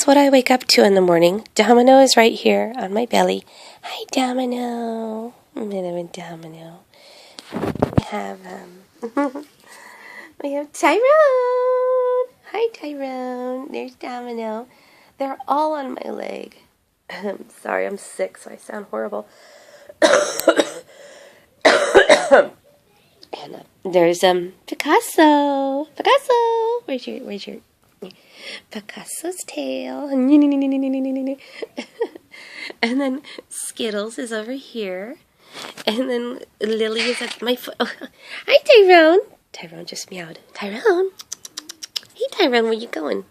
what I wake up to in the morning. Domino is right here on my belly. Hi, Domino. Domino. We have Tyrone. Hi, Tyrone. There's Domino. They're all on my leg. Sorry, I'm sick, so I sound horrible. And there's Picasso. Picasso. Where's your Picasso's tail? And then Skittles is over here. And then Lily is at my foot. Oh, hi, Tyrone. Tyrone just meowed. Tyrone. Hey, Tyrone, where you going?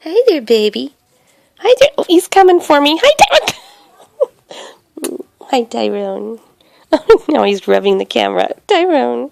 Hi there, baby. Hi there. Oh, he's coming for me. Hi, Tyrone. Hi, Tyrone. Now he's rubbing the camera. Tyrone.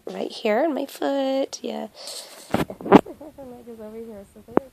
Right here on my foot, yeah. My leg is over here, so there